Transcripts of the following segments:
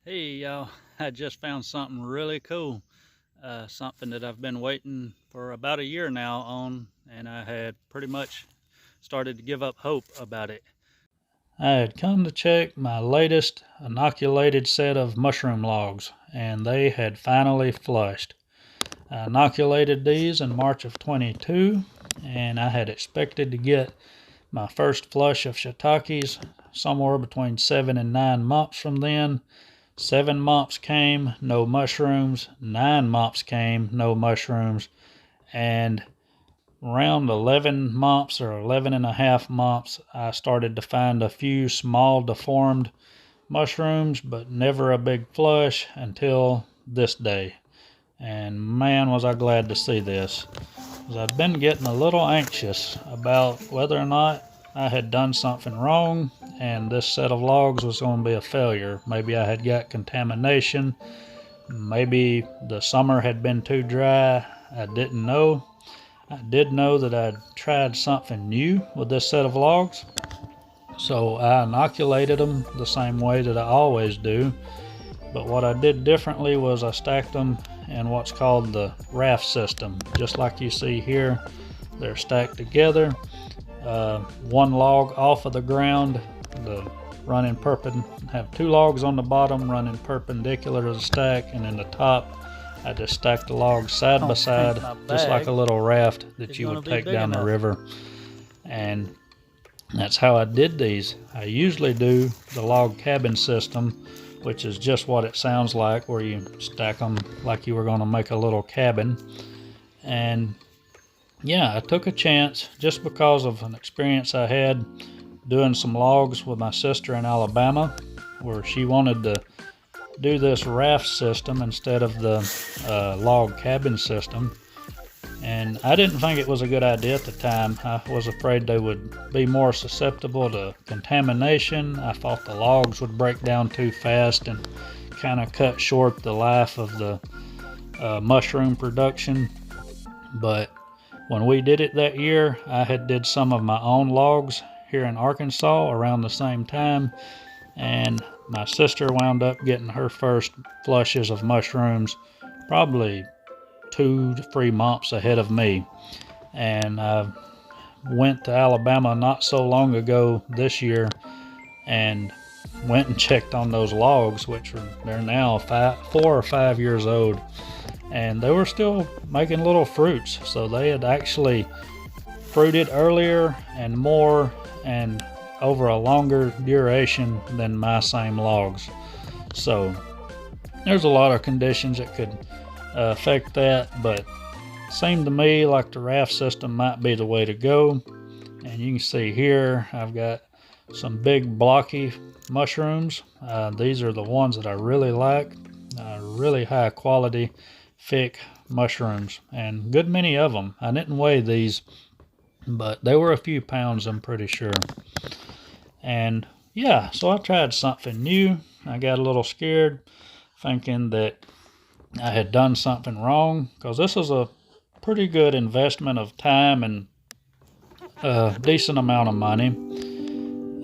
Hey y'all, I just found something really cool. Something that I've been waiting for about a year now on, and I had pretty much started to give up hope about it. I had come to check my latest inoculated set of mushroom logs, and they had finally flushed. I inoculated these in March of 22, and I had expected to get my first flush of shiitakes somewhere between 7 and 9 months from then. 7 months came, no mushrooms. 9 months came, no mushrooms. And around 11 months or 11 and a half months, I started to find a few small deformed mushrooms, but never a big flush until this day. And man, was I glad to see this. 'Cause I'd been getting a little anxious about whether or not I had done something wrong and this set of logs was going to be a failure. Maybe I had got contamination. Maybe the summer had been too dry. I didn't know. I did know that I'd tried something new with this set of logs. So I inoculated them the same way that I always do. But what I did differently was I stacked them in what's called the raft system. Just like you see here, they're stacked together. One log off of the ground, the running have two logs on the bottom running perpendicular to the stack, and in the top I just stacked the logs side by side, just like a little raft that you would take down the river. And that's how I did these. I usually do the log cabin system, which is just what it sounds like, where you stack them like you were going to make a little cabin. And yeah, I took a chance just because of an experience I had doing some logs with my sister in Alabama, where she wanted to do this raft system instead of the log cabin system. And I didn't think it was a good idea at the time. I was afraid they would be more susceptible to contamination. I thought the logs would break down too fast and kind of cut short the life of the mushroom production. But when we did it that year, I had did some of my own logs here in Arkansas around the same time, and my sister wound up getting her first flushes of mushrooms probably 2 to 3 months ahead of me. And I went to Alabama not so long ago this year and went and checked on those logs, which they're now 4 or 5 years old, and they were still making little fruits. So they had actually fruited earlier and more and over a longer duration than my same logs. So there's a lot of conditions that could affect that, but it seemed to me like the raft system might be the way to go. And you can see here I've got some big blocky mushrooms. These are the ones that I really like. Really high quality, thick mushrooms, and good many of them. I didn't weigh these, but they were a few pounds, I'm pretty sure. And yeah, so I tried something new. I got a little scared, thinking that I had done something wrong, because this is a pretty good investment of time and a decent amount of money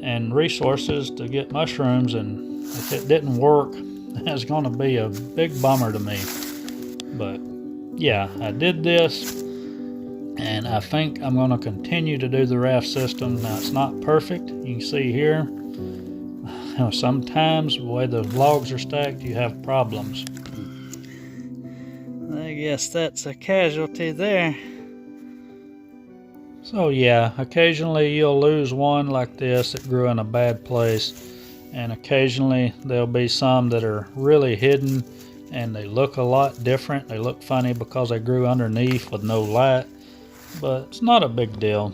and resources to get mushrooms, and if it didn't work, it's going to be a big bummer to me. But yeah, I did this, and I think I'm going to continue to do the raft system. Now, it's not perfect. You can see here, sometimes the way the logs are stacked, you have problems. I guess that's a casualty there. So yeah, occasionally you'll lose one like this that grew in a bad place, and occasionally there'll be some that are really hidden and they look a lot different. They look funny because they grew underneath with no light, but it's not a big deal.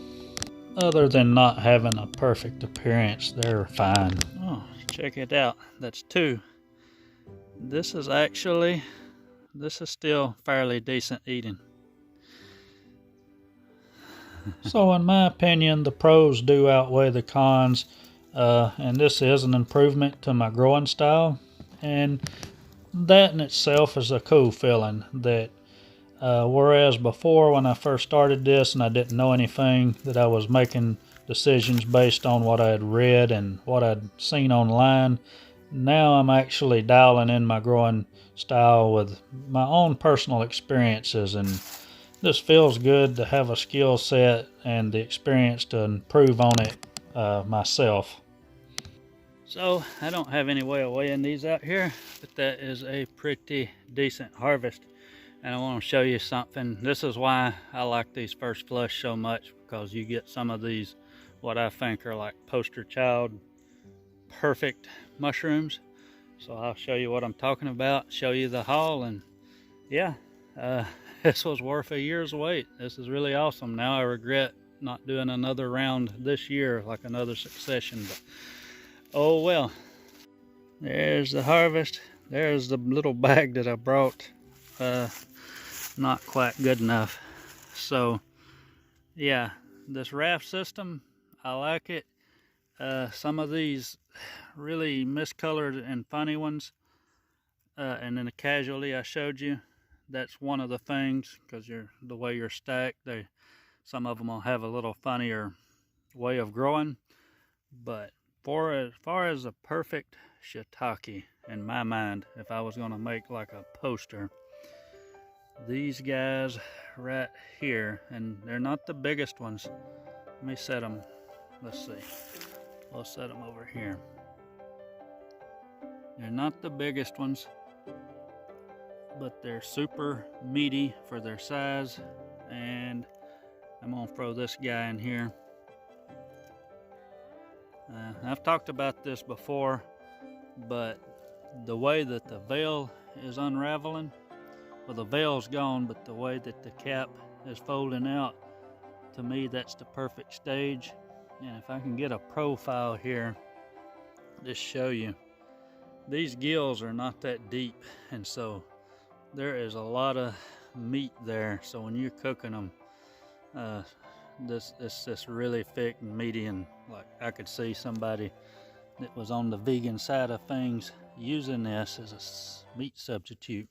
Other than not having a perfect appearance, they're fine. Oh, check it out. That's two. This is still fairly decent eating. So in my opinion, the pros do outweigh the cons, and this is an improvement to my growing style, and that in itself is a cool feeling. That whereas before, when I first started this and I didn't know anything, that I was making decisions based on what I had read and what I'd seen online, now I'm actually dialing in my growing style with my own personal experiences, and this feels good to have a skill set and the experience to improve on it myself. So I don't have any way of weighing these out here, but that is a pretty decent harvest. And I want to show you something. This is why I like these first flush so much, because you get some of these, what I think are like poster child perfect mushrooms. So I'll show you what I'm talking about, show you the haul, and yeah, uh, this was worth a year's wait. This is really awesome. Now I regret not doing another round this year, like another succession, but oh well. There's the harvest. There's the little bag that I brought. Uh, Not quite good enough. So yeah, this raft system, I like it. Some of these really miscolored and funny ones, and then the casualty I showed you, that's one of the things, because the way you're stacked, some of them will have a little funnier way of growing. But as far as a perfect shiitake, in my mind, if I was going to make like a poster, these guys right here, and they're not the biggest ones. Let me set them. Let's see. We'll set them over here. They're not the biggest ones, but they're super meaty for their size. And I'm gonna throw this guy in here. I've talked about this before, but the way that the veil is unraveling, well, the veil's gone, but the way that the cap is folding out, to me, that's the perfect stage. And if I can get a profile here, just show you, these gills are not that deep, and so there is a lot of meat there. So when you're cooking them, this is just really thick and meaty, and like I could see somebody that was on the vegan side of things using this as a meat substitute.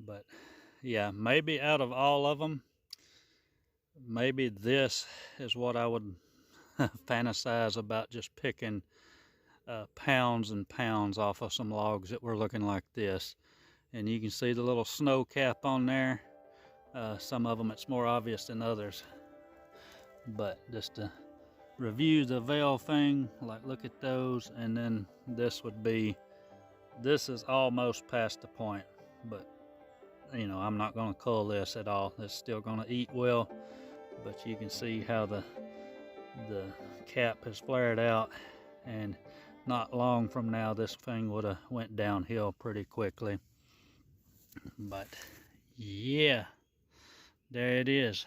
But yeah, maybe out of all of them, maybe this is what I would fantasize about, just picking pounds and pounds off of some logs that were looking like this. And you can see the little snow cap on there. Some of them it's more obvious than others. But just to review the veil thing, like look at those, and then this is almost past the point, but you know, I'm not going to cull this at all. It's still going to eat well, but you can see how the cap has flared out, and not long from now this thing would have went downhill pretty quickly. But yeah, there it is.